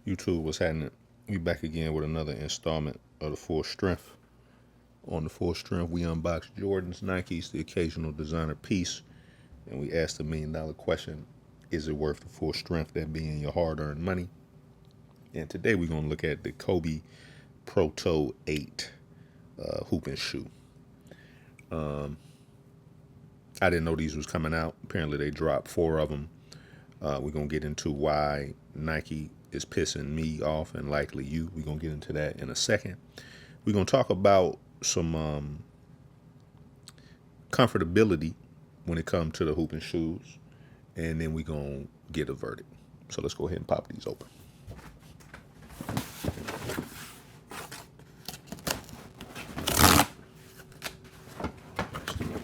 YouTube, what's happening? We back again with another installment of the Full Strength. On the Full Strength, we unbox Jordans, Nikes, the occasional designer piece, and we asked the $1,000,000 question: is it worth the full strength, that being your hard-earned money? And today we're gonna look at the Kobe Proto 8 hooping shoe. I didn't know these was coming out. Apparently, they dropped 4 of them. We're gonna get into why Nike is pissing me off and likely you. We're gonna get into that in a second. We're gonna talk about some comfortability when it comes to the hooping shoes, and then we're gonna get a verdict. So let's go ahead and pop these open.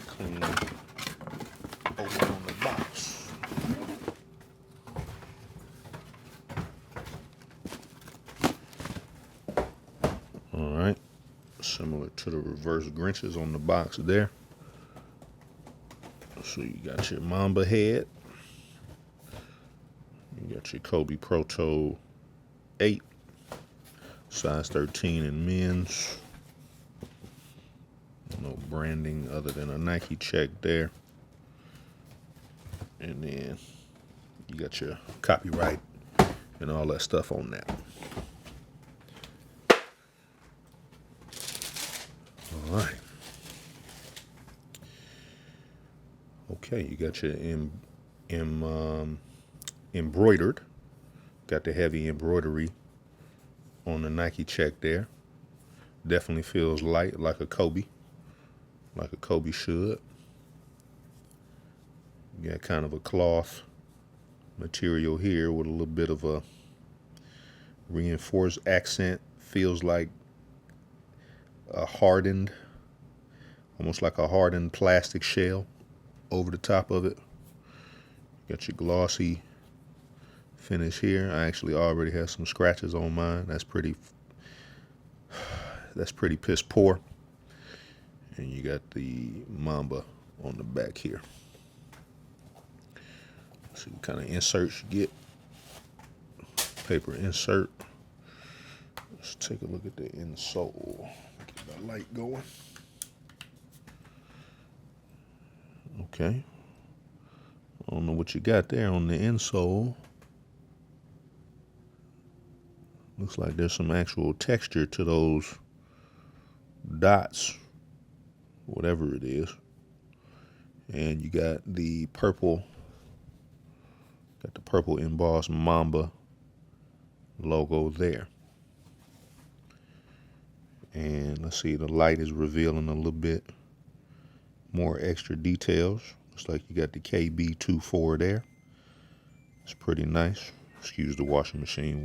Clean them open on the box. All right, similar to the reverse Grinches on the box there. So you got your Mamba head. You got your Kobe Proto 8, size 13 in men's. No branding other than a Nike check there. And then you got your copyright and all that stuff on that. All right. Okay, you got your embroidered. Got the heavy embroidery on the Nike check there. Definitely feels light, like a Kobe should. You got kind of a cloth material here with a little bit of a reinforced accent. Feels like a hardened, almost like a hardened plastic shell over the top of it. Got your glossy finish here. I actually already have some scratches on mine. That's pretty piss poor. And you got the Mamba on the back here. See what kind of inserts you get. Paper insert. Let's take a look at the insole. Get that light going. Okay. I don't know what you got there on the insole. Looks like there's some actual texture to those dots, whatever it is. And you got the purple embossed Mamba logo there. And let's see, the light is revealing a little bit more extra details. Looks like you got the KB24 there. It's pretty nice. Excuse the washing machine.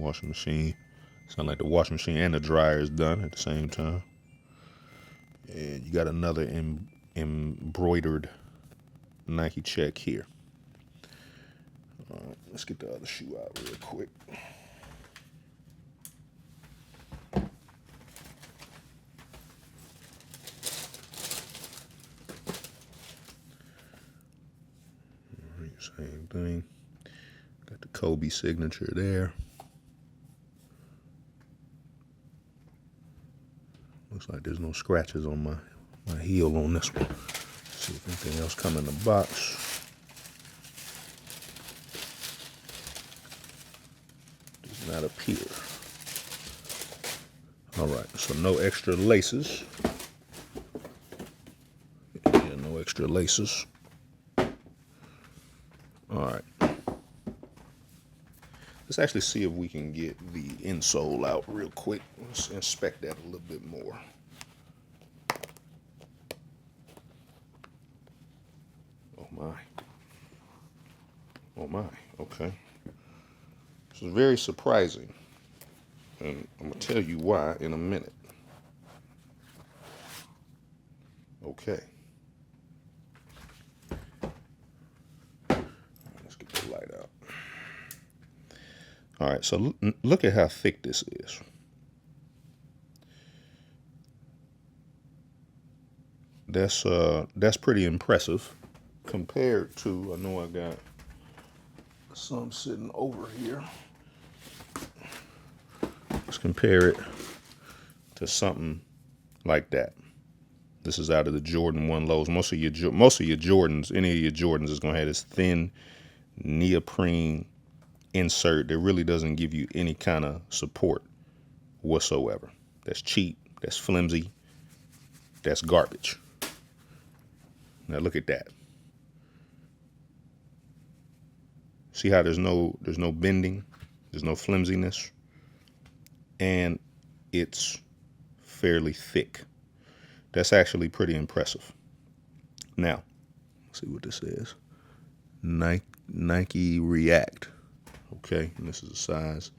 Sound like the washing machine and the dryer is done at the same time. And you got another embroidered Nike check here. All right, let's get the other shoe out real quick. All right, same thing. Got the Kobe signature there. Looks like there's no scratches on my heel on this one. Let's see if anything else come in the box. Does not appear. All right, so no extra laces. Yeah, no extra laces. All right. Let's actually see if we can get the insole out real quick. Let's inspect that a little bit more. Oh my. Oh my, okay. This is very surprising. And I'm gonna tell you why in a minute. Okay. Let's get the light out. All right, so look at how thick this is. That's pretty impressive compared to, I know I got some sitting over here. let's compare it to something like that. This is out of the Jordan 1 lows. Most of your Jordans, any of your Jordans is going to have this thin neoprene insert that really doesn't give you any kind of support whatsoever. That's cheap, that's flimsy, that's garbage. Now look at that. See how there's no bending, there's no flimsiness, and it's fairly thick. That's actually pretty impressive. Now, let's see what this is. Nike React. Okay, and this is a size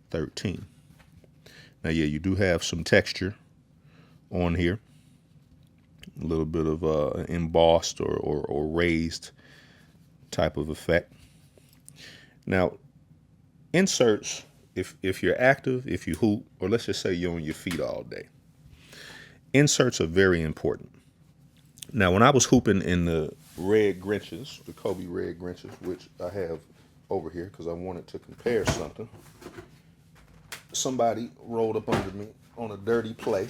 13. Now, yeah, you do have some texture on here. A little bit of embossed or raised type of effect. Now, inserts, if you're active, if you hoop, or let's just say you're on your feet all day, inserts are very important. Now, when I was hooping in the red Grinches, the Kobe red Grinches, which I have over here because I wanted to compare something, somebody rolled up under me on a dirty play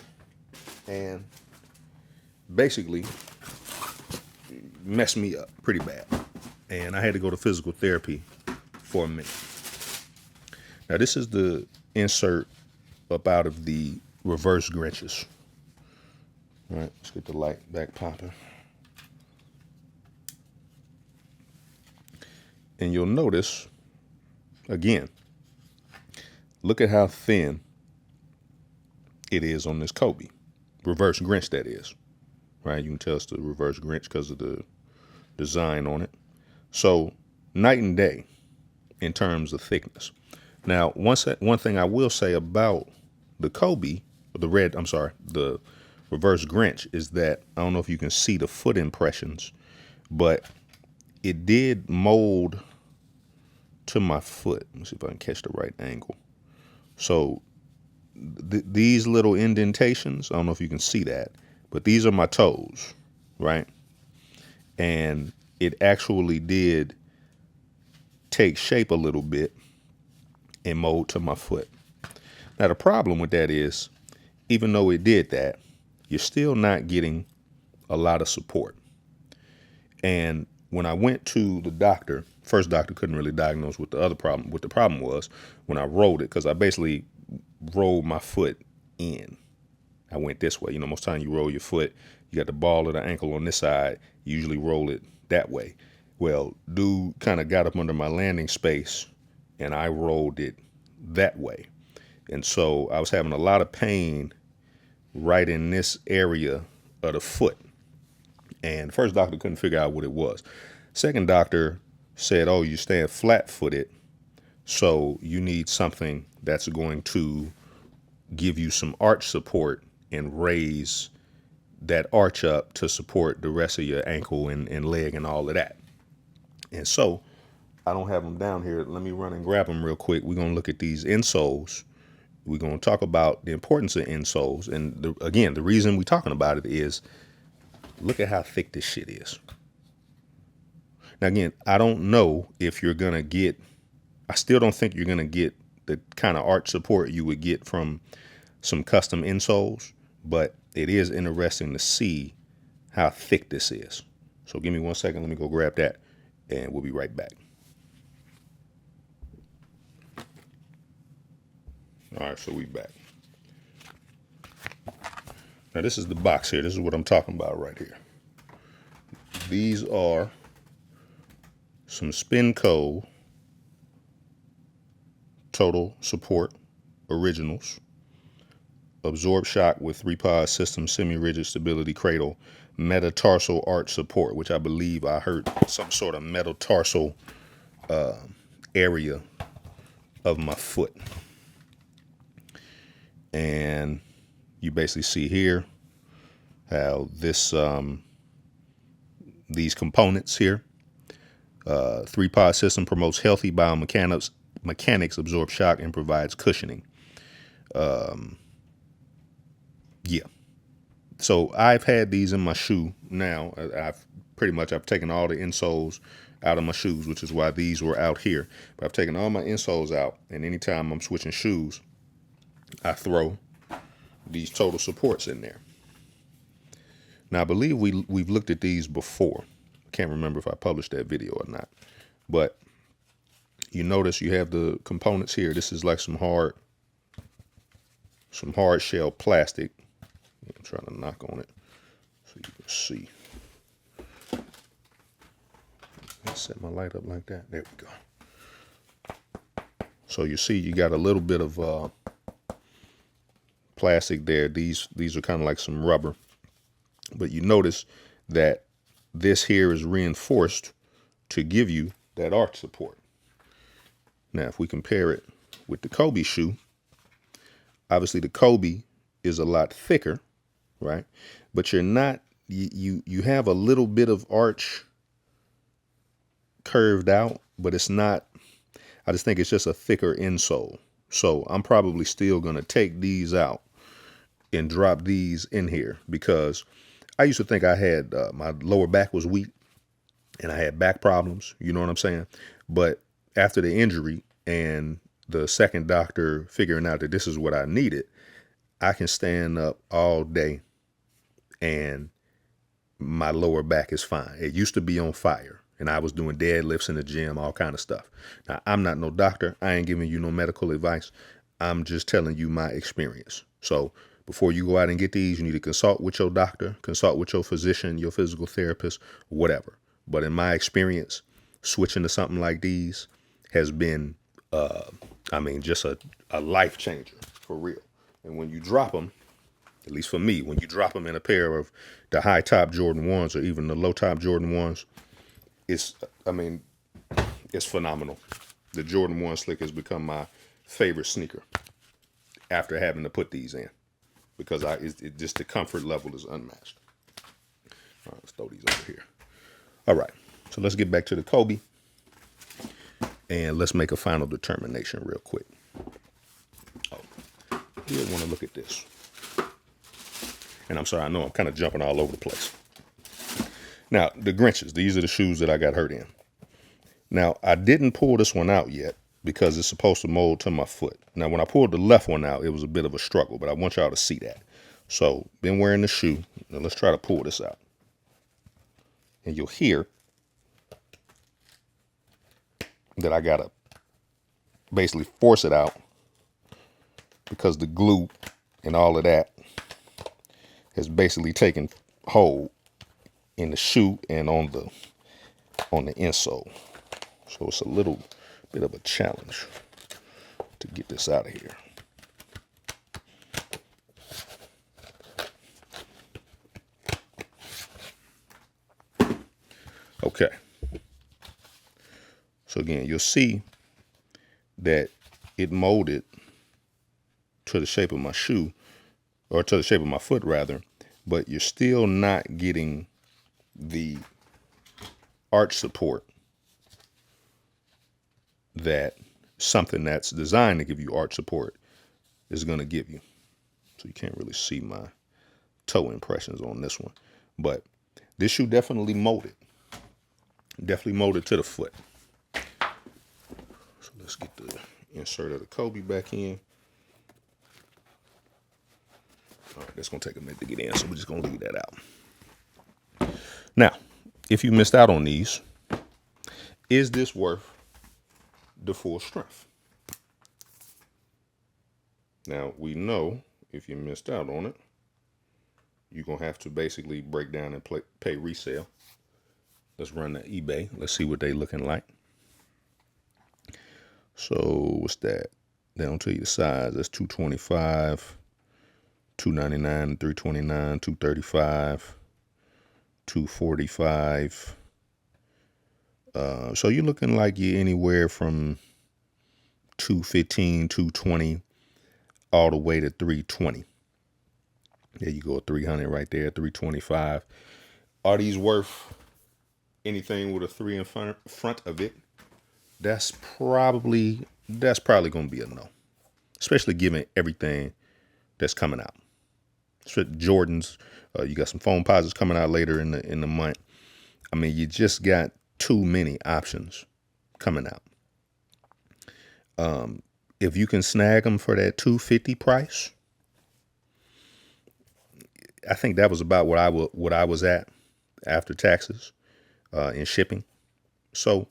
and basically messed me up pretty bad. And I had to go to physical therapy for a minute. Now, this is the insert up out of the reverse Grinches. All right, let's get the light back popping. And you'll notice, again, look at how thin it is on this Kobe. Reverse Grinch, that is. Right, you can tell it's the reverse Grinch because of the design on it. So, night and day in terms of thickness. Now, one thing I will say about the Kobe, the reverse Grinch, is that I don't know if you can see the foot impressions, but it did mold to my foot. Let me see if I can catch the right angle. So these little indentations, I don't know if you can see that, but these are my toes, right? And it actually did take shape a little bit and mold to my foot. Now, the problem with that is, even though it did that, you're still not getting a lot of support. And when I went to the doctor, first doctor couldn't really diagnose what the problem was when I rolled it, because I basically rolled my foot in. I went this way. You know, most time you roll your foot, you got the ball of the ankle on this side, you usually roll it that way. Well, dude kind of got up under my landing space and I rolled it that way. And so I was having a lot of pain right in this area of the foot. And the first doctor couldn't figure out what it was. Second doctor said, oh, you stand flat-footed, so you need something that's going to give you some arch support and raise that arch up to support the rest of your ankle and leg and all of that. And so I don't have them down here. Let me run and grab them real quick. We're going to look at these insoles. We're going to talk about the importance of insoles. And again, the reason we're talking about it is, look at how thick this shit is. Now, again, I don't know if you're going to get, I still don't think you're going to get the kind of arch support you would get from some custom insoles, but it is interesting to see how thick this is. So give me 1 second. Let me go grab that and we'll be right back. All right, so we back. Now, this is the box here. This is what I'm talking about right here. These are some Spinco Total Support Originals. Absorb shock with 3-pod system, semi-rigid stability cradle, metatarsal arch support, which I believe I heard some sort of metatarsal area of my foot. And you basically see here how this these components here, 3-pod system promotes healthy biomechanics, absorb shock, and provides cushioning. Yeah. So I've had these in my shoe now. I've taken all the insoles out of my shoes, which is why these were out here. But I've taken all my insoles out, and anytime I'm switching shoes, I throw these total supports in there. Now, I believe we've looked at these before. I can't remember if I published that video or not. But you notice you have the components here. This is like some hard shell plastic. I'm trying to knock on it so you can see. Let's set my light up like that. There we go. So you see you got a little bit of plastic there. These are kind of like some rubber. But you notice that this here is reinforced to give you that arch support. Now, if we compare it with the Kobe shoe, obviously the Kobe is a lot thicker, right? But you're not, you have a little bit of arch curved out, but it's not, I just think it's just a thicker insole. So I'm probably still going to take these out and drop these in here because I used to think I had, my lower back was weak and I had back problems, you know what I'm saying? But after the injury and the second doctor figuring out that this is what I needed, I can stand up all day and my lower back is fine. It used to be on fire and I was doing deadlifts in the gym, all kind of stuff. Now, I'm not no doctor. I ain't giving you no medical advice. I'm just telling you my experience. So before you go out and get these, you need to consult with your doctor, consult with your physician, your physical therapist, whatever. But in my experience, switching to something like these has been, just a life changer for real. And when you drop them, at least for me, when you drop them in a pair of the high top Jordan 1s or even the low top Jordan 1s, it's phenomenal. The Jordan 1 Slick has become my favorite sneaker after having to put these in because just the comfort level is unmatched. All right, let's throw these over here. All right, so let's get back to the Kobe and let's make a final determination real quick. Oh, you want to look at this. And I'm sorry, I know I'm kind of jumping all over the place. Now, the Grinches, these are the shoes that I got hurt in. Now, I didn't pull this one out yet because it's supposed to mold to my foot. Now, when I pulled the left one out, it was a bit of a struggle, but I want y'all to see that. So, been wearing the shoe. Now, let's try to pull this out. And you'll hear that I got to basically force it out because the glue and all of that has basically taken hold in the shoe and on the insole. So it's a little bit of a challenge to get this out of here. Okay. So again, you'll see that it molded to the shape of my shoe, or to the shape of my foot rather, but you're still not getting the arch support that something that's designed to give you arch support is going to give you. So you can't really see my toe impressions on this one, but this shoe definitely molded to the foot. So let's get the insert of the Kobe back in. All right, that's going to take a minute to get in, so we're just going to leave that out. Now, if you missed out on these, is this worth the full strength? Now, we know if you missed out on it, you're going to have to basically break down and pay resale. Let's run the eBay. Let's see what they looking like. So what's that? They don't tell you the size. That's 225, 299, 329, 235, 245. So you're looking like you're anywhere from 215, 220, all the way to 320. There you go, 300 right there, 325. Are these worth anything with a 3 in front of it? That's probably going to be a no, especially given everything that's coming out. So Jordans, you got some foam posits coming out later in the month. I mean, you just got too many options coming out. if you can snag them for that $250 price, I think that was about what I was at after taxes and shipping. So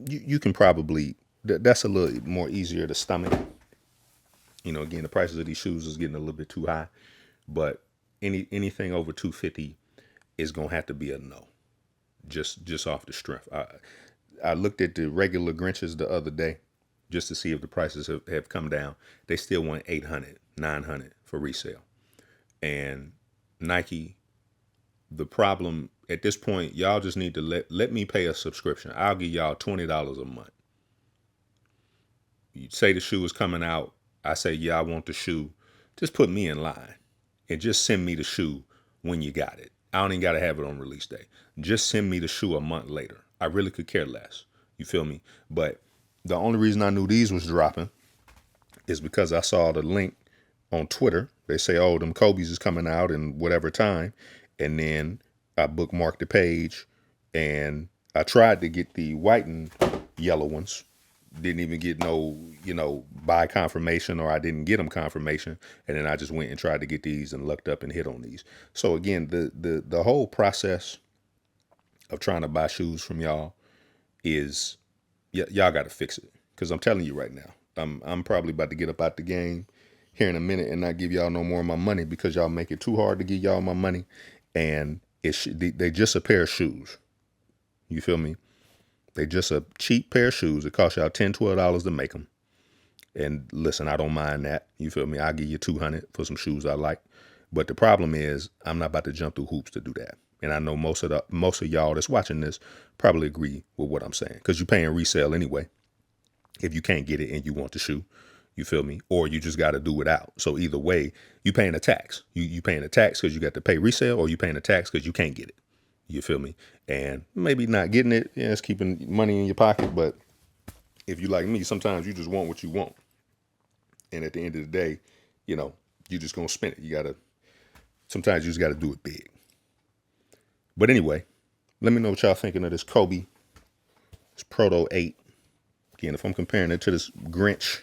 you can probably, that's a little more easier to stomach. Again, the prices of these shoes is getting a little bit too high, but anything over 250 is gonna have to be a no, just off the strength. I looked at the regular Grinches the other day just to see if the prices have come down. They still want 800, 900 for resale. And Nike, the problem at this point, y'all just need to let me pay a subscription. I'll give y'all $20 a month. You say the shoe is coming out. I say, yeah, I want the shoe. Just put me in line and just send me the shoe when you got it. I don't even got to have it on release day. Just send me the shoe a month later. I really could care less. You feel me? But the only reason I knew these was dropping is because I saw the link on Twitter. They say, oh, them Kobe's is coming out in whatever time. And then I bookmarked the page and I tried to get the white and yellow ones. Didn't even get no, buy confirmation, or I didn't get them confirmation. And then I just went and tried to get these and lucked up and hit on these. So again, the whole process of trying to buy shoes from y'all is, y'all got to fix it. Because I'm telling you right now, I'm probably about to get up out the game here in a minute and not give y'all no more of my money because y'all make it too hard to give y'all my money. And they just a pair of shoes. You feel me? They just a cheap pair of shoes. It costs y'all $10, $12 to make them. And listen, I don't mind that. You feel me? I'll give you $200 for some shoes I like. But the problem is, I'm not about to jump through hoops to do that. And I know most of y'all that's watching this probably agree with what I'm saying, because you're paying resale anyway. If you can't get it and you want the shoe, you feel me? Or you just got to do without. So either way, you paying a tax. You paying a tax because you got to pay resale, or you paying a tax because you can't get it. You feel me? And maybe not getting it, yeah, it's keeping money in your pocket. But if you like me, sometimes you just want what you want. And at the end of the day, you just going to spend it. Sometimes you just got to do it big. But anyway, let me know what y'all thinking of this Kobe, this Proto 8. Again, if I'm comparing it to this Grinch,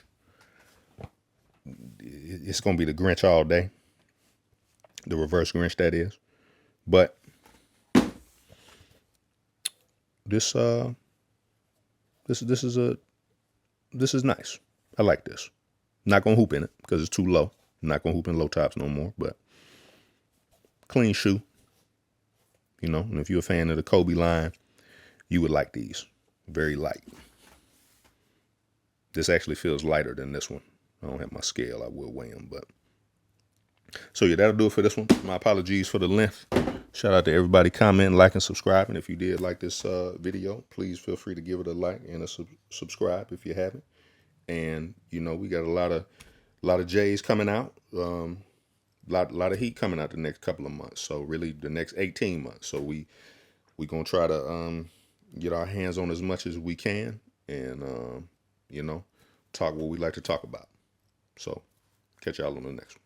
it's going to be the Grinch all day. The reverse Grinch, that is. But this is nice. I like this. Not gonna hoop in it because it's too low. I'm not gonna hoop in low tops no more. But clean shoe. And if you're a fan of the Kobe line, you would like these. Very light. This actually feels lighter than this one. I don't have my scale. I will weigh them, but. So yeah, that'll do it for this one. My apologies for the length. Shout out to everybody commenting, liking, subscribing. If you did like this video, please feel free to give it a like and a subscribe if you haven't. And we got a lot of J's coming out. Lot of heat coming out the next couple of months. So really the next 18 months. So we gonna try to get our hands on as much as we can, and talk what we like to talk about. So catch y'all on the next one.